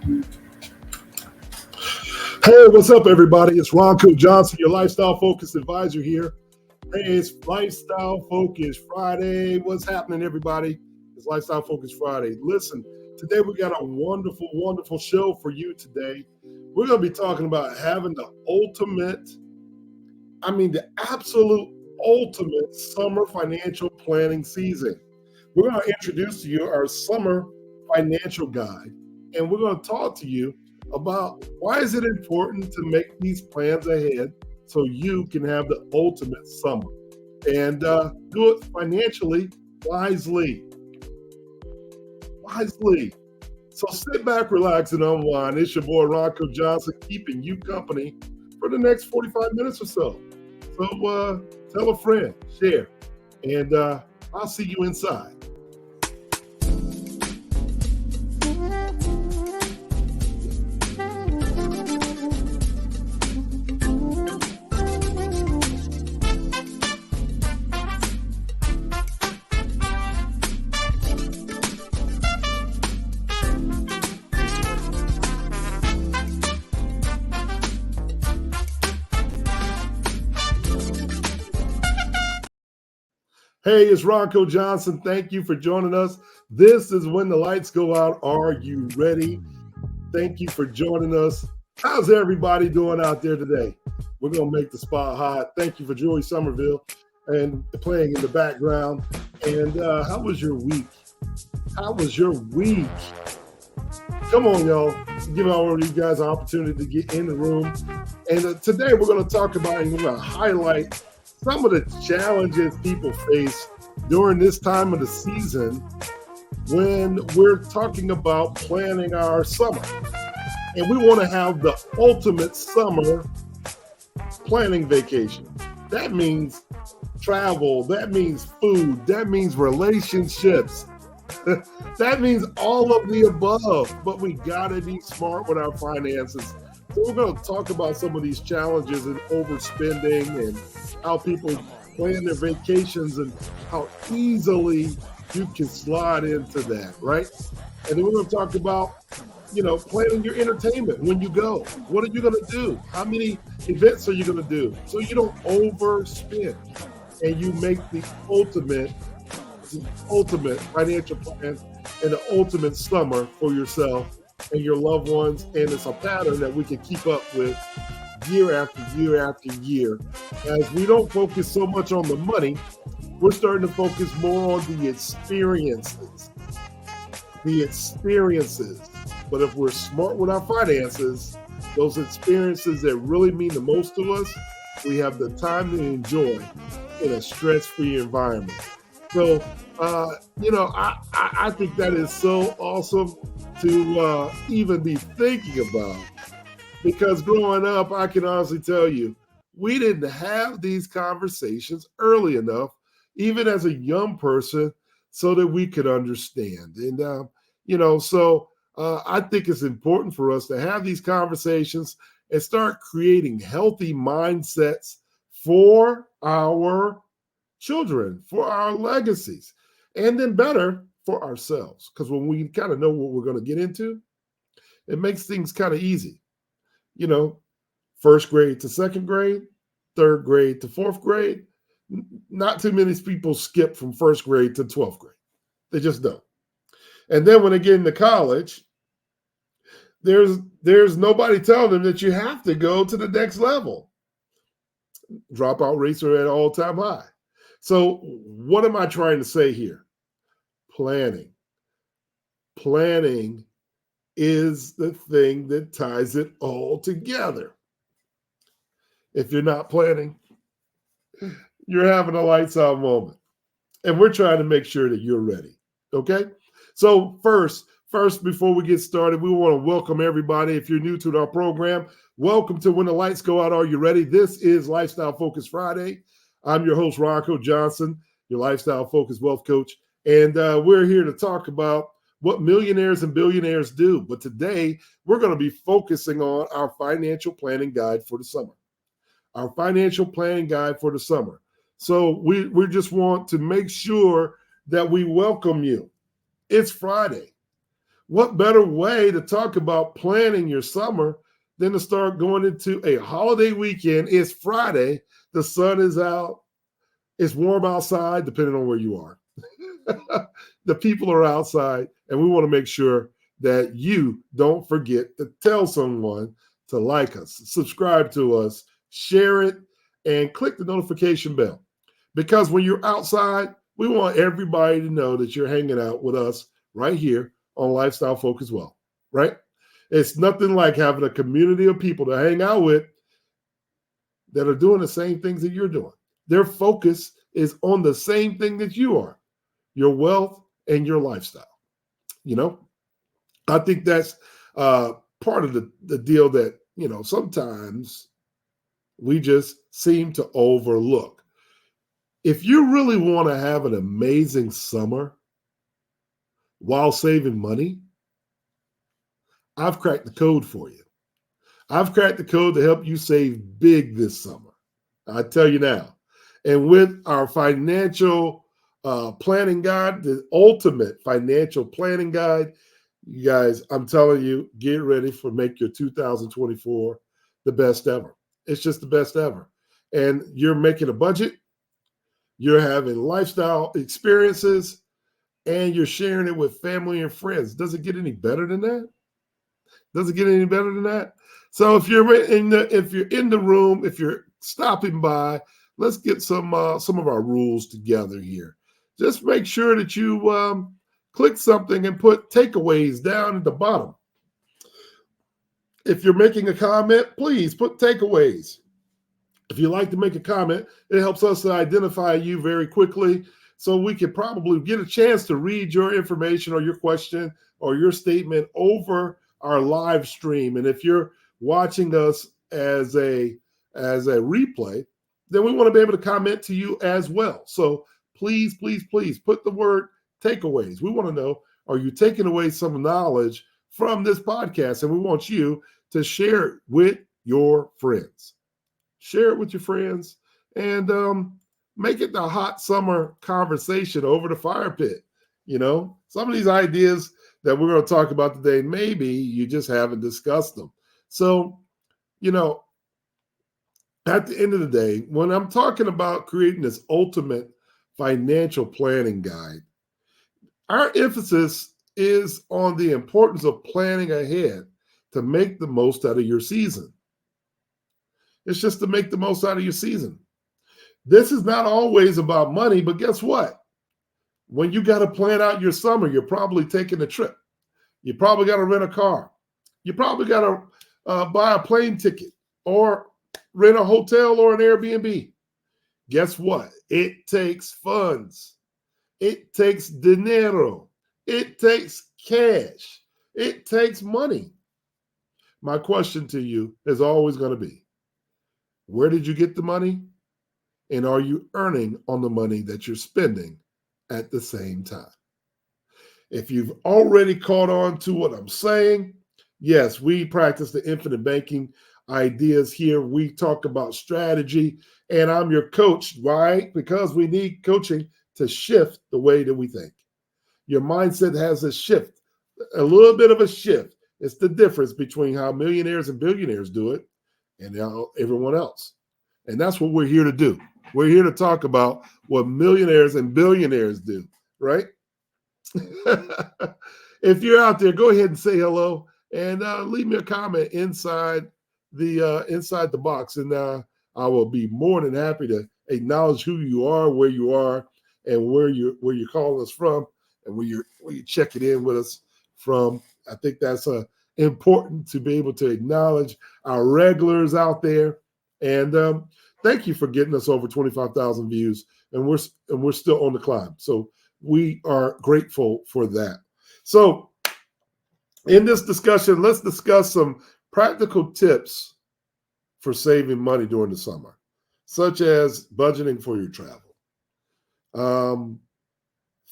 Hey, what's up, everybody? It's Ronco Johnson, your lifestyle focused advisor here. Hey, it's Lifestyle Focus Friday. What's happening, everybody? It's Lifestyle Focus Friday. Listen, today we got a wonderful, wonderful show for you today. We're going to be talking about having the absolute ultimate summer financial planning season. We're going to introduce to you our summer financial guide, and we're going to talk to you about why is it important to make these plans ahead so you can have the ultimate summer and do it financially wisely. So sit back, relax, and unwind. It's your boy Ronco Johnson keeping you company for the next 45 minutes or so. So tell a friend, share, and I'll see you inside. Hey, it's Ronco Johnson. Thank you for joining us. This is When the Lights Go Out. Are you ready? Thank you for joining us. How's everybody doing out there today? We're going to make the spot hot. Thank you for Joey Somerville and playing in the background. And how was your week? Come on, y'all. Give all of you guys an opportunity to get in the room. And today we're going to talk about and we're going to highlight some of the challenges people face during this time of the season when we're talking about planning our summer. And we want to have the ultimate summer planning vacation. That means travel, that means food, that means relationships. That means all of the above, but we gotta be smart with our finances. So we're going to talk about some of these challenges and overspending and how people plan their vacations and how easily you can slide into that, right? And then we're going to talk about, planning your entertainment when you go. What are you going to do? How many events are you going to do? So you don't overspend and you make the ultimate financial plan and the ultimate summer for yourself and your loved ones, and it's a pattern that we can keep up with year after year after year. As we don't focus so much on the money, we're starting to focus more on the experiences. But if we're smart with our finances, those experiences that really mean the most to us, we have the time to enjoy in a stress-free environment. So, I think that is so awesome to even be thinking about, because growing up, I can honestly tell you, we didn't have these conversations early enough, even as a young person, so that we could understand. And, I think it's important for us to have these conversations and start creating healthy mindsets for our children, for our legacies, and then better for ourselves. Because when we kind of know what we're going to get into, it makes things kind of easy. First grade to second grade, third grade to fourth grade. Not too many people skip from first grade to 12th grade. They just don't. And then when they get into college, there's nobody telling them that you have to go to the next level. Dropout rates are at an all-time high. So what am I trying to say here? Planning is the thing that ties it all together. If you're not planning, you're having a lights out moment. And we're trying to make sure that you're ready. Okay? So first, before we get started, we want to welcome everybody. If you're new to our program, welcome to When the Lights Go Out. Are you ready? This is Lifestyle Focus Friday. I'm your host, Ronco Johnson, your lifestyle focused wealth coach. And we're here to talk about what millionaires and billionaires do. But today, we're going to be focusing on our financial planning guide for the summer. So we just want to make sure that we welcome you. It's Friday. what better way to talk about planning your summer than to start going into a holiday weekend? It's Friday. The sun is out. It's warm outside, depending on where you are. The people are outside, and we want to make sure that you don't forget to tell someone to like us, subscribe to us, share it, and click the notification bell. Because when you're outside, we want everybody to know that you're hanging out with us right here on Lifestyle Focus Well, right? It's nothing like having a community of people to hang out with that are doing the same things that you're doing. Their focus is on the same thing that you are, your wealth and your lifestyle. You know, I think that's part of the deal that, sometimes we just seem to overlook. If you really want to have an amazing summer while saving money, I've cracked the code for you. I've cracked the code to help you save big this summer. I tell you now. And with our financial planning guide, the ultimate financial planning guide, you guys, I'm telling you, get ready for make your 2024 the best ever. It's just the best ever. And you're making a budget, you're having lifestyle experiences, and you're sharing it with family and friends. Does it get any better than that? Does it get any better than that? So if you're in the room, if you're stopping by, let's get some of our rules together here. Just make sure that you click something and put takeaways down at the bottom. If you're making a comment, please put takeaways. If you like to make a comment, it helps us to identify you very quickly, so we can probably get a chance to read your information or your question or your statement over our live stream. And if you're watching us as a replay, then we want to be able to comment to you as well. So please, please, please put the word takeaways. We want to know, are you taking away some knowledge from this podcast? And we want you to share it with your friends. Share it with your friends and make it the hot summer conversation over the fire pit. Some of these ideas that we're going to talk about today, maybe you just haven't discussed them. So, at the end of the day, when I'm talking about creating this ultimate financial planning guide, our emphasis is on the importance of planning ahead to make the most out of your season. It's just to make the most out of your season. This is not always about money, but guess what? When you got to plan out your summer, you're probably taking a trip. You probably got to rent a car. You probably got to buy a plane ticket or rent a hotel or an Airbnb. Guess what? It takes funds. It takes dinero. It takes cash. It takes money. My question to you is always going to be, where did you get the money? And are you earning on the money that you're spending at the same time? If you've already caught on to what I'm saying, yes, we practice the infinite banking ideas here. We talk about strategy, and I'm your coach. Why? Because we need coaching to shift the way that we think. Your mindset has a shift, a little bit of a shift. It's the difference between how millionaires and billionaires do it and everyone else. And that's what we're here to do. We're here to talk about what millionaires and billionaires do, right? If you're out there, go ahead and say hello and leave me a comment inside the box, and I will be more than happy to acknowledge who you are, and where you're calling us from, and where you're checking in with us from. I think that's important to be able to acknowledge our regulars out there, and thank you for getting us over 25,000 views, and we're still on the climb. So we are grateful for that. So in this discussion, let's discuss some practical tips for saving money during the summer, such as budgeting for your travel,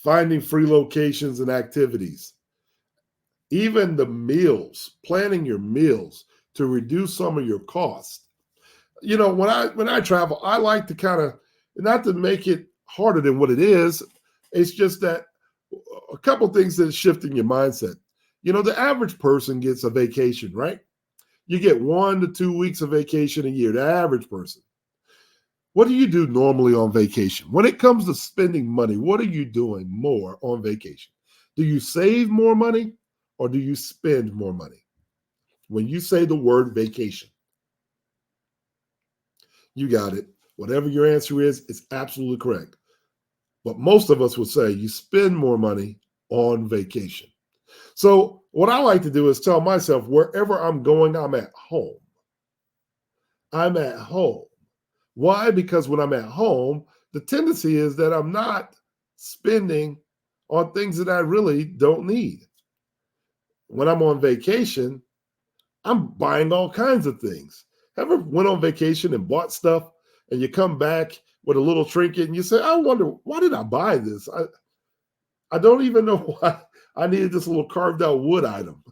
finding free locations and activities, even the meals, planning your meals to reduce some of your costs. When I travel, I like to kind of, not to make it harder than what it is. It's just that a couple things that shift in your mindset. The average person gets a vacation, right? You get 1 to 2 weeks of vacation a year, the average person. What do you do normally on vacation? When it comes to spending money, what are you doing more on vacation? Do you save more money or do you spend more money? When you say the word vacation, you got it. Whatever your answer is, it's absolutely correct. But most of us would say you spend more money on vacation. So what I like to do is tell myself wherever I'm going, I'm at home. I'm at home. Why? Because when I'm at home, the tendency is that I'm not spending on things that I really don't need. When I'm on vacation, I'm buying all kinds of things. Ever went on vacation and bought stuff and you come back with a little trinket and you say, I wonder, why did I buy this? I don't even know why I needed this little carved out wood item.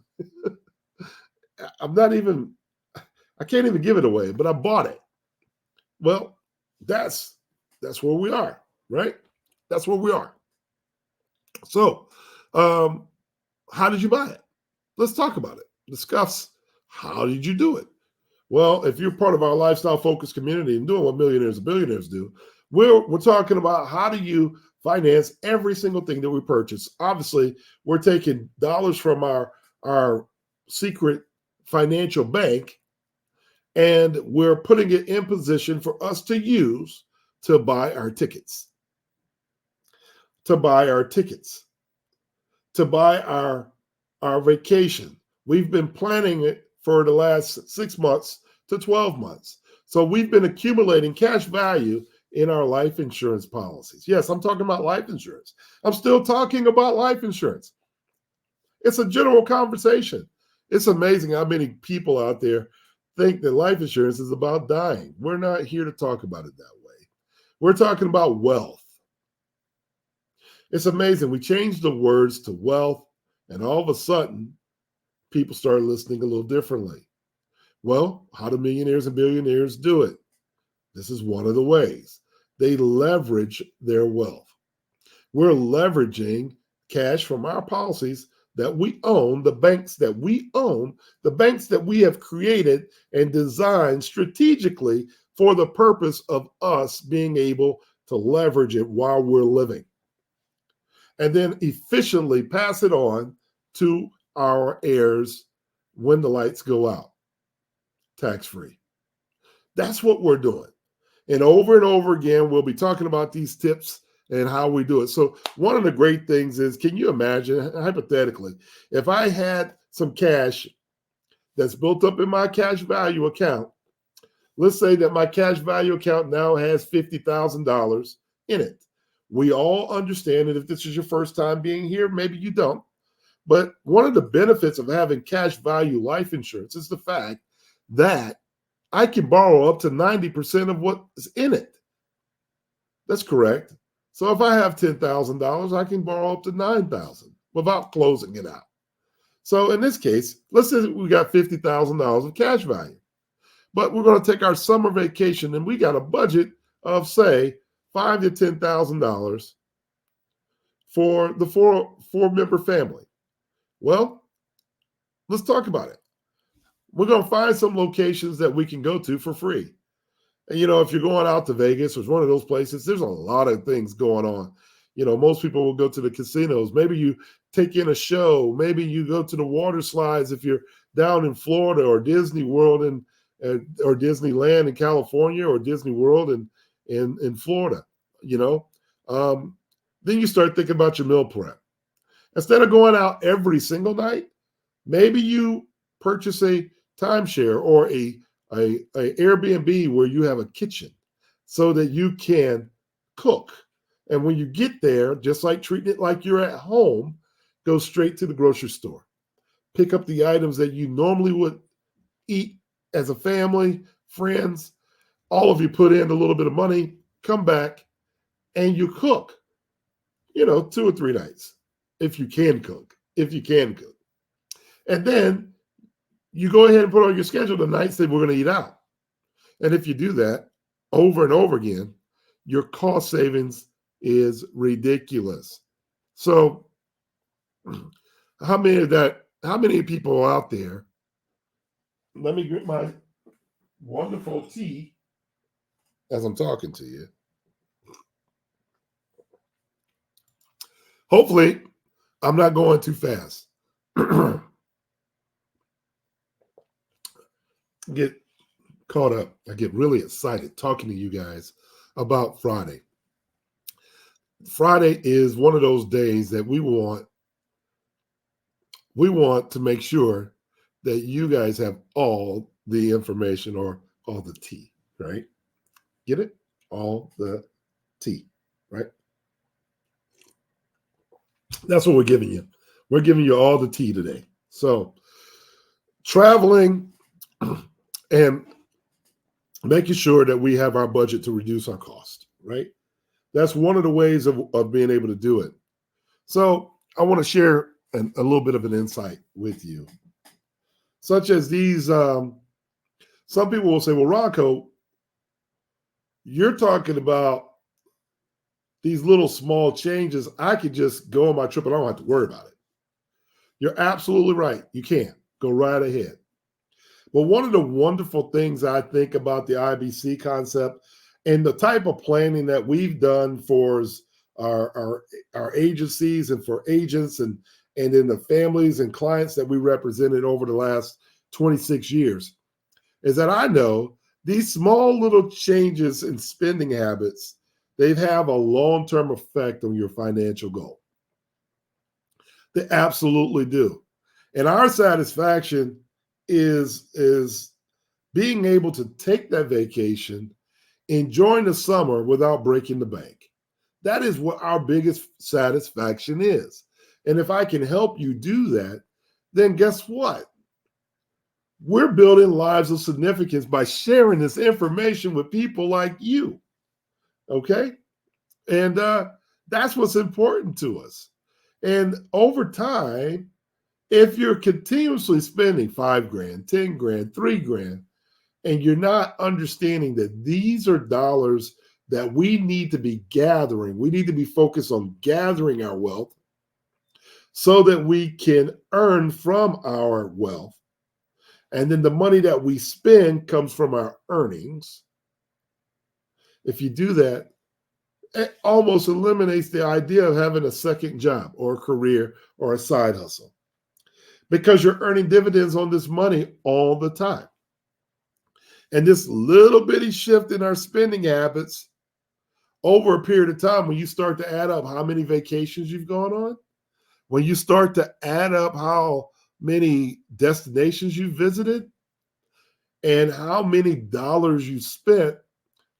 I can't even give it away, but I bought it. Well, that's where we are, right? That's where we are. So, how did you buy it? Let's talk about it. Discuss how did you do it? Well, if you're part of our lifestyle focused community and doing what millionaires and billionaires do, we're talking about how do you finance every single thing that we purchase. Obviously, we're taking dollars from our secret financial bank and we're putting it in position for us to use to buy our tickets, to buy our vacation. We've been planning it for the last 6 months to 12 months. So we've been accumulating cash value in our life insurance policies. Yes, I'm talking about life insurance. I'm still talking about life insurance. It's a general conversation. It's amazing how many people out there think that life insurance is about dying. We're not here to talk about it that way. We're talking about wealth. It's amazing. We changed the words to wealth, and all of a sudden, people started listening a little differently. Well, how do millionaires and billionaires do it? This is one of the ways. They leverage their wealth. We're leveraging cash from our policies that we own, the banks that we own, the banks that we have created and designed strategically for the purpose of us being able to leverage it while we're living. And then efficiently pass it on to our heirs when the lights go out, tax-free. That's what we're doing. And over again, we'll be talking about these tips and how we do it. So one of the great things is, can you imagine, hypothetically, if I had some cash that's built up in my cash value account, let's say that my cash value account now has $50,000 in it. We all understand that if this is your first time being here, maybe you don't. But one of the benefits of having cash value life insurance is the fact that I can borrow up to 90% of what is in it. That's correct. So if I have $10,000, I can borrow up to $9,000 without closing it out. So in this case, let's say we got $50,000 of cash value, but we're going to take our summer vacation and we got a budget of, say, $5,000 to $10,000 for the four-member family. Well, let's talk about it. We're going to find some locations that we can go to for free. And, if you're going out to Vegas or one of those places, there's a lot of things going on. Most people will go to the casinos. Maybe you take in a show. Maybe you go to the water slides if you're down in Florida, or Disney World or Disneyland in California, or Disney World in Florida. Then you start thinking about your meal prep. Instead of going out every single night, maybe you purchase a timeshare or a Airbnb where you have a kitchen so that you can cook. And when you get there, just like treating it like you're at home, go straight to the grocery store. Pick up the items that you normally would eat as a family, friends. All of you put in a little bit of money, come back, and you cook, 2 or 3 nights, if you can cook. And then you go ahead and put on your schedule the nights that we're going to eat out. And if you do that over and over again, your cost savings is ridiculous. So how many How many people out there? Let me get my wonderful tea as I'm talking to you. Hopefully, I'm not going too fast. Get caught up. I get really excited talking to you guys about Friday. Friday is one of those days that we want to make sure that you guys have all the information or all the tea, right? Get it? All the tea, right? That's what we're giving you. We're giving you all the tea today. So, traveling and making sure that we have our budget to reduce our cost, right? That's one of the ways of being able to do it. So, I want to share a little bit of an insight with you, such as these. Some people will say, well, Ronco, you're talking about these little small changes. I could just go on my trip and I don't have to worry about it. You're absolutely right. You can go right ahead. But one of the wonderful things I think about the IBC concept and the type of planning that we've done for our agencies and for agents and in the families and clients that we represented over the last 26 years is that I know these small little changes in spending habits, they have a long-term effect on your financial goal. They absolutely do. And our satisfaction is being able to take that vacation, enjoying the summer without breaking the bank. That is what our biggest satisfaction is. And if I can help you do that, then guess what? We're building lives of significance by sharing this information with people like you. Okay? And that's what's important to us. And over time, if you're continuously spending $5,000, $10,000, $3,000, and you're not understanding that these are dollars that we need to be gathering, we need to be focused on gathering our wealth so that we can earn from our wealth. And then the money that we spend comes from our earnings. If you do that, it almost eliminates the idea of having a second job or a career or a side hustle because you're earning dividends on this money all the time. And this little bitty shift in our spending habits over a period of time, when you start to add up how many vacations you've gone on, when you start to add up how many destinations you visited and how many dollars you spent,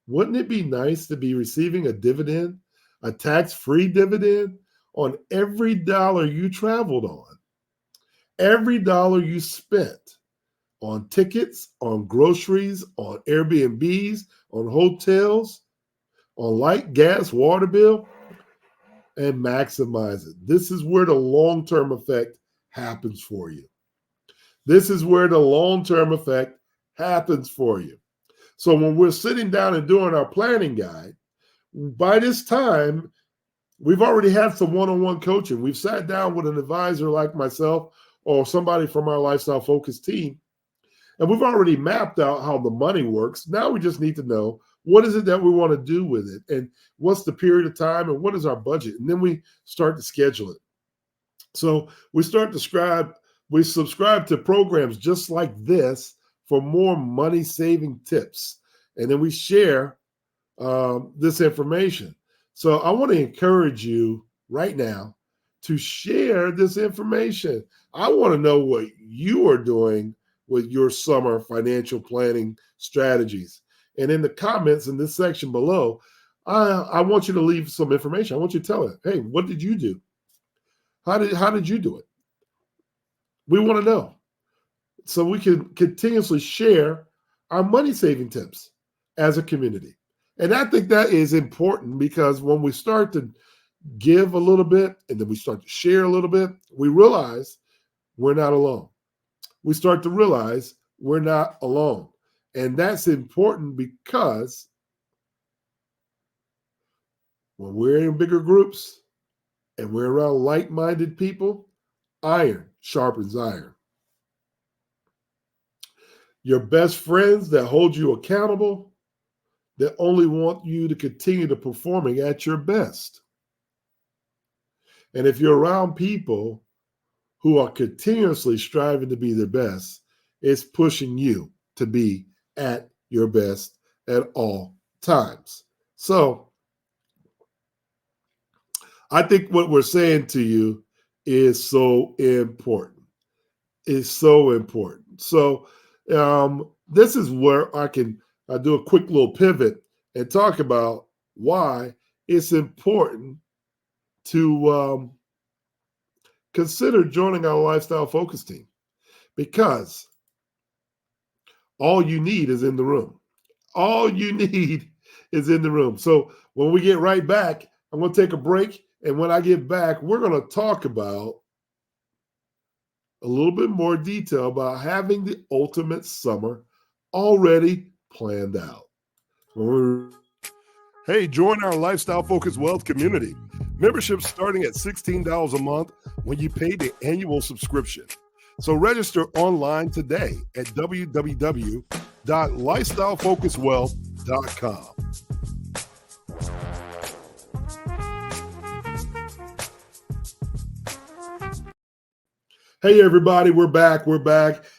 wouldn't it be nice to be receiving a dividend, a tax-free dividend on every dollar you traveled on, every dollar you spent on tickets, on groceries, on Airbnbs, on hotels, on light, gas, water bill, and maximize it. This is where the long-term effect happens for you. This is where the long-term effect happens for you. So when we're sitting down and doing our planning guide, by this time, we've already had some one-on-one coaching. We've sat down with an advisor like myself or somebody from our Lifestyle Focus team, and we've already mapped out how the money works. Now we just need to know what is it that we want to do with it and what's the period of time and what is our budget. And then we start to schedule it. So we subscribe to programs just like this for more money-saving tips. And then we share this information. So I want to encourage you right now to share this information. I want to know what you are doing with your summer financial planning strategies. And in the comments in this section below, I want you to leave some information. I want you to tell it, hey, what did you do? How did you do it? We want to know so we can continuously share our money saving tips as a community. And I think that is important because when we start to give a little bit and then we start to share a little bit, we realize we're not alone. We start to realize we're not alone. And that's important because when we're in bigger groups and we're around like-minded people, Iron sharpens iron. Your best friends that hold you accountable, that only want you to continue to performing at your best. And if you're around people who are continuously striving to be their best, it's pushing you to be at your best at all times. So I think what we're saying to you is so important. It's so important. So this is where I can do a quick little pivot and talk about why it's important to consider joining our lifestyle focus team, because all you need is in the room. All you need is in the room. So when we get right back, I'm going to take a break. And when I get back, we're going to talk about a little bit more detail about having the ultimate summer already planned out. Hey, join our Lifestyle Focused Wealth community. Membership starting at $16 a month when you pay the annual subscription. So register online today at www.lifestylefocusedwealth.com. Hey, everybody, we're back.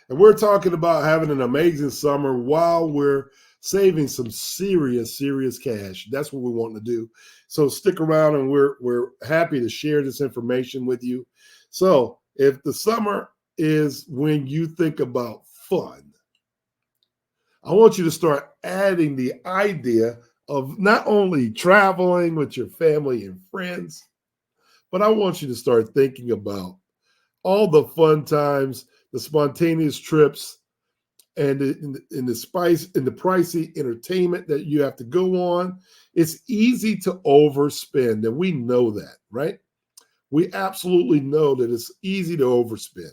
And we're talking about having an amazing summer while we're saving some serious cash. That's what we want to do. So stick around, and we're happy to share this information with you. So if the summer is when you think about fun, I want you to start adding the idea of not only traveling with your family and friends, but I want you to start thinking about all the fun times, the spontaneous trips, and the spice and the pricey entertainment that you have to go on. It's easy to overspend, and we know that, right? We absolutely know that it's easy to overspend.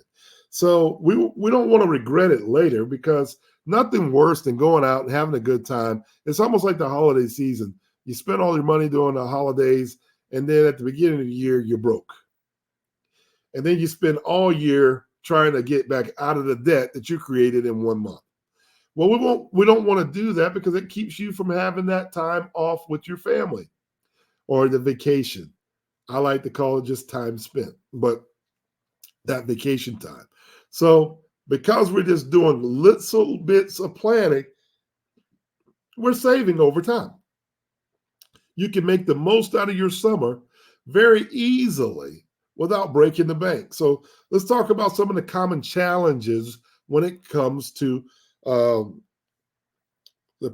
So we don't want to regret it later, because nothing worse than going out and having a good time. It's almost like the holiday season. You spend all your money during the holidays, and then at the beginning of the year, you're broke. And then you spend all year trying to get back out of the debt that you created in 1 month. Well, we don't want to do that, because it keeps you from having that time off with your family or the vacation. I like to call it just time spent, but that vacation time. So because we're just doing little bits of planning, we're saving over time. You can make the most out of your summer very easily without breaking the bank. So let's talk about some of the common challenges when it comes to the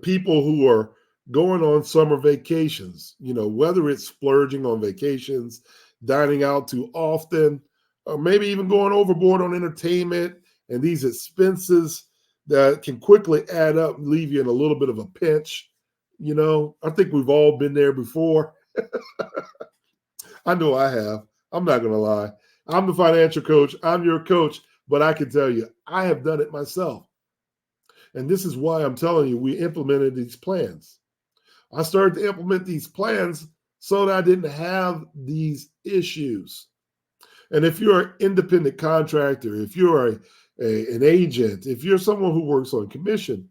people who are going on summer vacations, whether it's splurging on vacations, dining out too often, or maybe even going overboard on entertainment and these expenses that can quickly add up and leave you in a little bit of a pinch. I think we've all been there before. I know I have. I'm not going to lie. I'm the financial coach. I'm your coach, but I can tell you, I have done it myself. And this is why I'm telling you, we implemented these plans. I started to implement these plans so that I didn't have these issues. And if you're an independent contractor, if you're an agent, if you're someone who works on commission,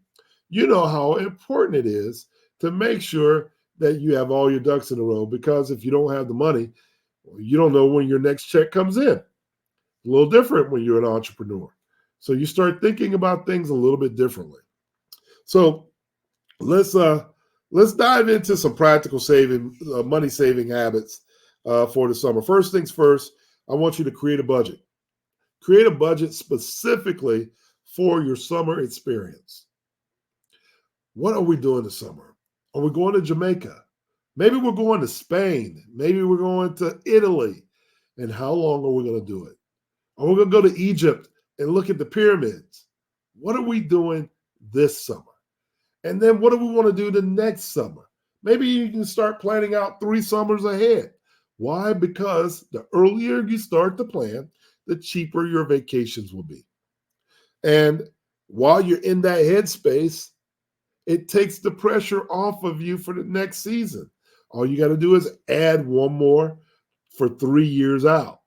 you know how important it is to make sure that you have all your ducks in a row, because if you don't have the money, you don't know when your next check comes in. A little different when you're an entrepreneur. So you start thinking about things a little bit differently. So let's dive into some practical money saving habits for the summer. First things first, I want you to create a budget. Create a budget specifically for your summer experience. What are we doing this summer? Are we going to Jamaica? Maybe we're going to Spain. Maybe we're going to Italy. And how long are we going to do it? Are we going to go to Egypt and look at the pyramids? What are we doing this summer? And then what do we want to do the next summer? Maybe you can start planning out 3 summers ahead. Why? Because the earlier you start to plan, the cheaper your vacations will be. And while you're in that headspace, it takes the pressure off of you for the next season. All you got to do is add one more for 3 years out.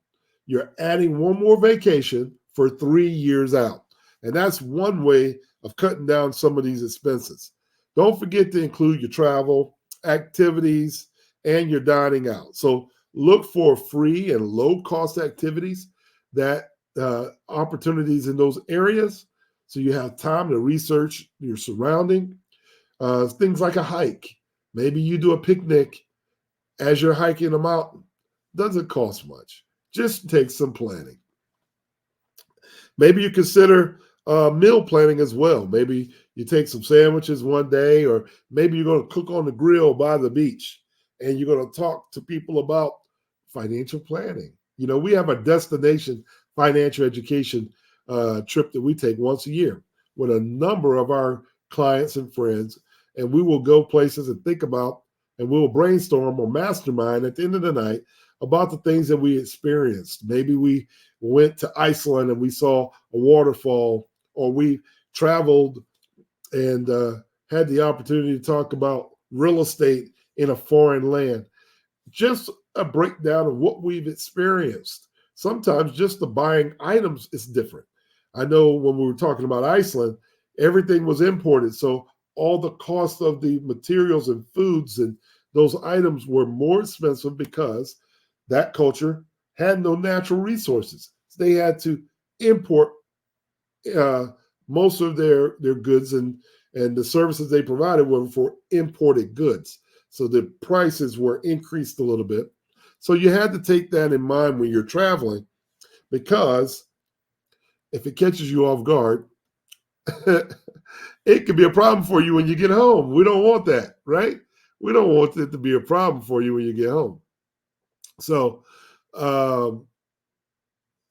you're adding one more vacation for 3 years out. And that's one way of cutting down some of these expenses. Don't forget to include your travel, activities, and your dining out. So look for free and low cost activities that opportunities in those areas. So you have time to research your surrounding. Things like a hike. Maybe you do a picnic as you're hiking a mountain. Doesn't cost much. Just takes some planning. Maybe you consider meal planning as well. Maybe you take some sandwiches one day, or maybe you're going to cook on the grill by the beach and you're going to talk to people about financial planning. You know, we have a destination financial education trip that we take once a year with a number of our clients and friends, and we will go places and think about, and we will brainstorm or mastermind at the end of the night about the things that we experienced. Maybe we went to Iceland and we saw a waterfall, or we traveled and had the opportunity to talk about real estate in a foreign land. Just a breakdown of what we've experienced. Sometimes just the buying items is different. I know when we were talking about Iceland, everything was imported. So all the cost of the materials and foods and those items were more expensive because that culture had no natural resources. They had to import most of their goods, and the services they provided were for imported goods. So the prices were increased a little bit. So you had to take that in mind when you're traveling, because if it catches you off guard, it could be a problem for you when you get home. We don't want that, right? We don't want it to be a problem for you when you get home. So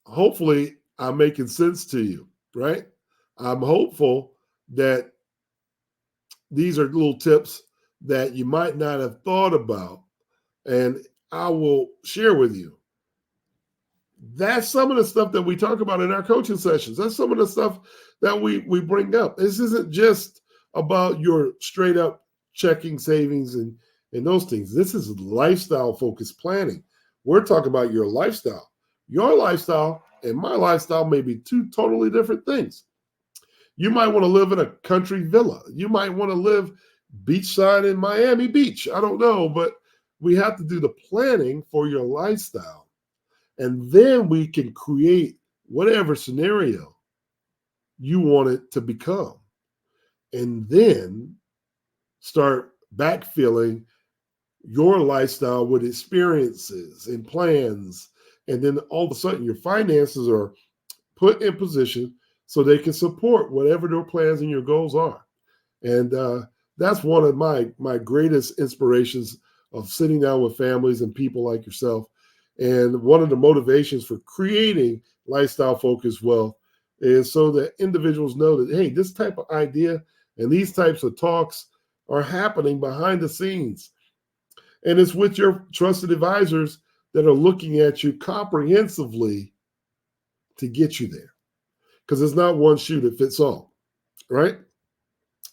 hopefully I'm making sense to you, right? I'm hopeful that these are little tips that you might not have thought about, and I will share with you. That's some of the stuff that we talk about in our coaching sessions. That's some of the stuff that we bring up. This isn't just about your straight up checking savings and those things. This is lifestyle focused planning. We're talking about your lifestyle. Your lifestyle and my lifestyle may be two totally different things. You might want to live in a country villa. You might want to live beachside in Miami Beach. I don't know, but we have to do the planning for your lifestyle. And then we can create whatever scenario you want it to become. And then start backfilling your lifestyle with experiences and plans. And then all of a sudden your finances are put in position so they can support whatever their plans and your goals are. And that's one of my greatest inspirations of sitting down with families and people like yourself. And one of the motivations for creating lifestyle focused wealth is so that individuals know that, hey, this type of idea and these types of talks are happening behind the scenes. And it's with your trusted advisors that are looking at you comprehensively to get you there. Because it's not one shoe that fits all, right?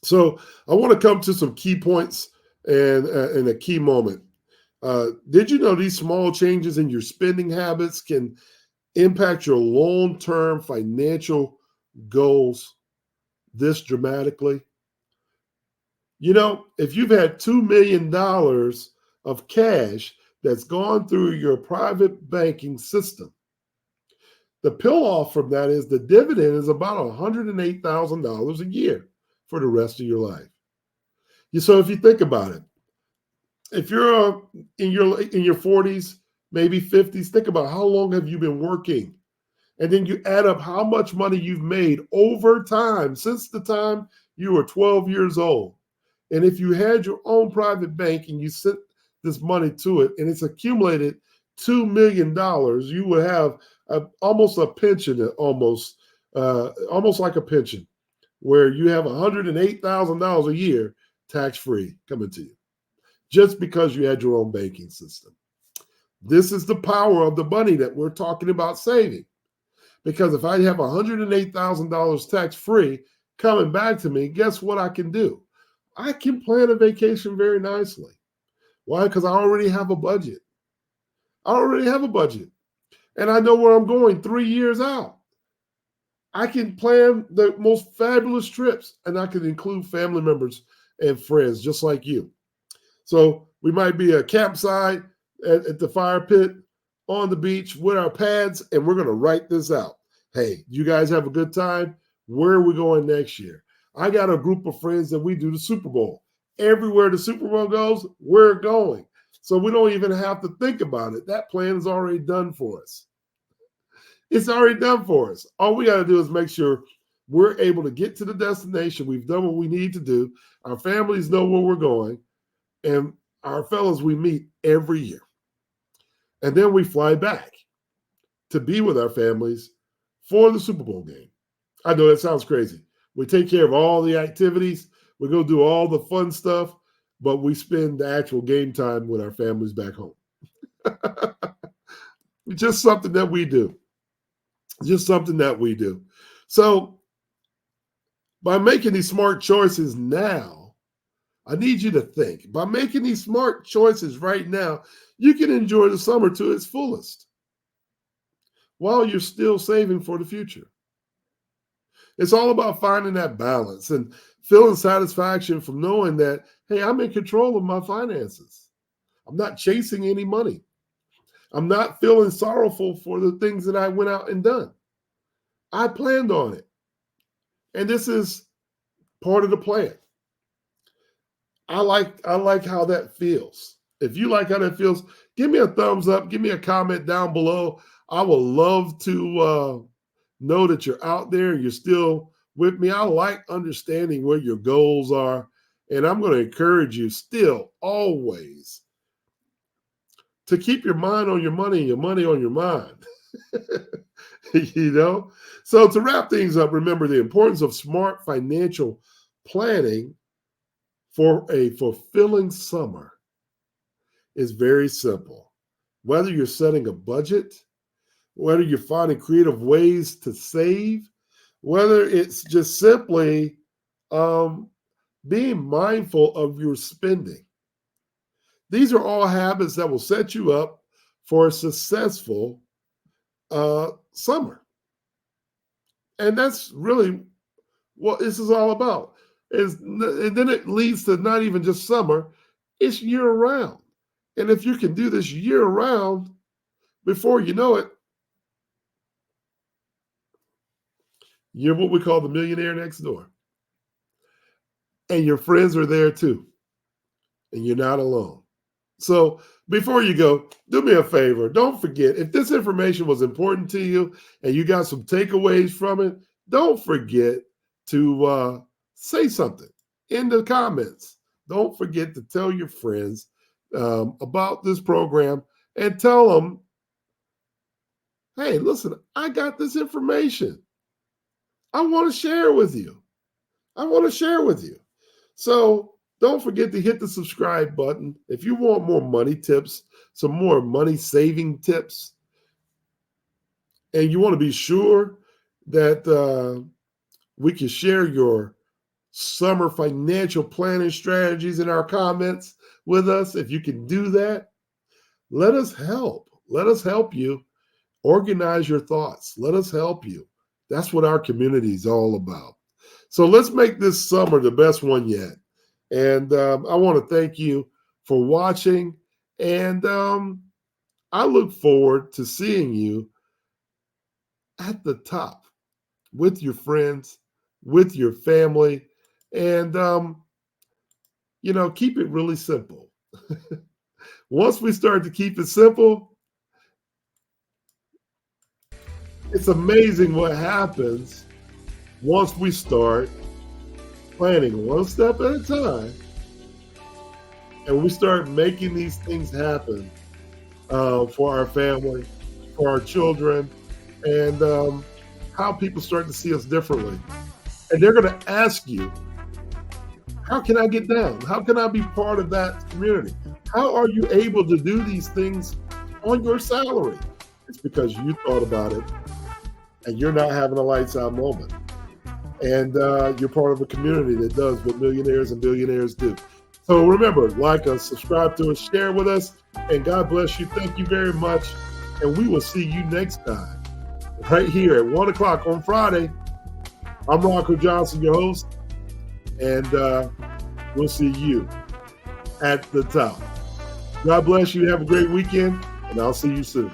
So I want to come to some key points and a key moment. Did you know these small changes in your spending habits can impact your long-term financial goals this dramatically? You know, if you've had $2 million of cash that's gone through your private banking system, the pill off from that is the dividend is about $108,000 a year for the rest of your life. So if you think about it, if you're in your 40s, maybe 50s, think about how long have you been working? And then you add up how much money you've made over time since the time you were 12 years old. And if you had your own private bank and you sent this money to it and it's accumulated $2 million, you would have almost a pension, almost like a pension, where you have $108,000 a year tax-free coming to you, just because you had your own banking system. This is the power of the money that we're talking about saving. Because if I have $108,000 tax-free coming back to me, guess what I can do? I can plan a vacation very nicely. Why? Because I already have a budget. and I know where I'm going 3 years out. I can plan the most fabulous trips, and I can include family members and friends just like you. So we might be a campsite at the fire pit on the beach with our pads, and we're going to write this out. Hey, you guys have a good time? Where are we going next year? I got a group of friends that we do the Super Bowl. Everywhere the Super Bowl goes, we're going. So we don't even have to think about it. That plan is already done for us. It's already done for us. All we got to do is make sure we're able to get to the destination. We've done what we need to do. Our families know where we're going. And our fellows we meet every year. And then we fly back to be with our families for the Super Bowl game. I know that sounds crazy. We take care of all the activities. We go do all the fun stuff, but we spend the actual game time with our families back home. Just something that we do. Just something that we do. So by making these smart choices now, I need you to think. By making these smart choices right now, you can enjoy the summer to its fullest while you're still saving for the future. It's all about finding that balance and feeling satisfaction from knowing that, hey, I'm in control of my finances. I'm not chasing any money. I'm not feeling sorrowful for the things that I went out and done. I planned on it. And this is part of the plan. I like how that feels. If you like how that feels, give me a thumbs up. Give me a comment down below. I would love to know that you're out there. You're still with me. I like understanding where your goals are. And I'm going to encourage you still always to keep your mind on your money and your money on your mind. You know? So to wrap things up, remember the importance of smart financial planning for a fulfilling summer is very simple. Whether you're setting a budget, whether you're finding creative ways to save, whether it's just simply being mindful of your spending. These are all habits that will set you up for a successful summer. And that's really what this is all about. And then it leads to not even just summer, it's year round. And if you can do this year round, before you know it, you're what we call the millionaire next door. And your friends are there too. And you're not alone. So before you go, do me a favor. Don't forget, if this information was important to you and you got some takeaways from it, don't forget to say something in the comments. Don't forget to tell your friends about this program and tell them, hey, listen, I got this information. I want to share with you. I want to share with you. So don't forget to hit the subscribe button. If you want more money tips, some more money saving tips, and you want to be sure that we can share your summer financial planning strategies in our comments with us, if you can do that, let us help. Let us help you organize your thoughts. Let us help you. That's what our community is all about. So let's make this summer the best one yet. And I want to thank you for watching. And I look forward to seeing you at the top with your friends, with your family. And, keep it really simple. Once we start to keep it simple, it's amazing what happens once we start planning one step at a time, and we start making these things happen for our family, for our children, and how people start to see us differently. And they're going to ask you, how can I get down? How can I be part of that community? How are you able to do these things on your salary? It's because you thought about it and you're not having a lights out moment. And you're part of a community that does what millionaires and billionaires do. So remember, like us, subscribe to us, share with us, and God bless you. Thank you very much. and we will see you next time right here at 1 o'clock on Friday. I'm Ronco Johnson, your host, and we'll see you at the top. God bless you. Have a great weekend, and I'll see you soon.